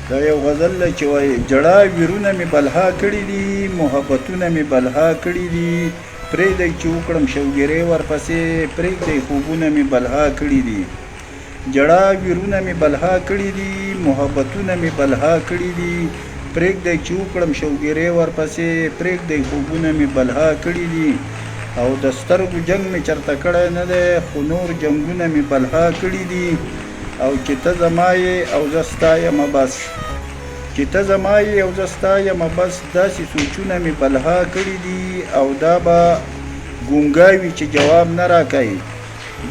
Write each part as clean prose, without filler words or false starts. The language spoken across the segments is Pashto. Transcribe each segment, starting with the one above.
دا یو غزل دی چې وایي جړا ویرونه مې بلها کړي دي، محبتونه مې بلها کړي دي، پرېږدئ چې وکړم شوګیرې ورپسې، پرېږدئ خوبونه مې بلها کړي دي. جړا ویرونه مې بلها کړي دي، محبتونه مې بلها کړي دي، پرېږدئ چې وکړم شوګیرې ورپسې، پرېږدئ خوبونه مې بلها کړي دي. او د سترګو جنګ مې چرته کړی نه دی، خو نور جنګونه مې بلها کړي دي. او چې ته زما یې او زه ستا یمه بس، چې ته زما یې او زه ستا یمه بس، داسې سوچونه مې بلها کړي دي. او دا به ګونګاوي چې جواب نه راکوي،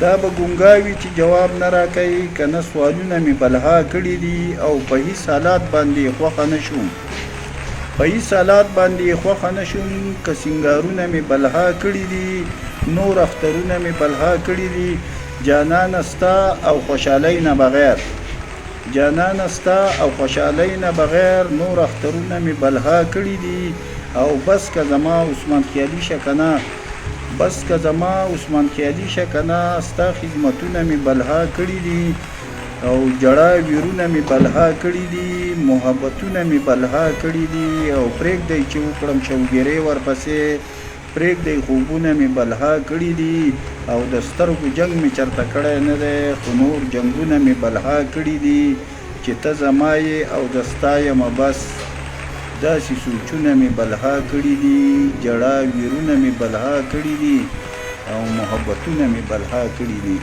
دا به ګونګاوي چې جواب نه راکوي، که نه سوالونه مې بلها کړي دي. او په هیڅ حالات باندې خوښه نه شوم، په هیڅ حالات باندې خوښه نه شوم، که سینګارونه مې بلها کړي دي، نور اخترونه مې بلها کړي دي. جانانه ستا او خوشحالۍ نه بغیر، جانانه ستا او خوشحالۍ نه بغیر، نور اخترونه مې بلها کړي دي. او بس که زما عثمان خیالي شه که نه، بس که زما عثمان خیالي شه که نه، ستا خدمتونه مې بلها کړي دي. او جړا ویرونه مې بلها کړي دي، محبتونه مې بلها کړي دي. او پرېږدئ چې وکړم شوګیرې ورپسې، پرېږدئ خوبونه مې بلها کړي دي. او د سترګو جنګ مې چرته کړی نه دی، خو نور جنګونه مې بلها کړي دي. چې ته زما یې او زه ستا یمه بس، داسې سوچونه مې بلها کړي دي. جړا ویرونه مې بلها کړي دي، او محبتونه مې بلها کړي دي.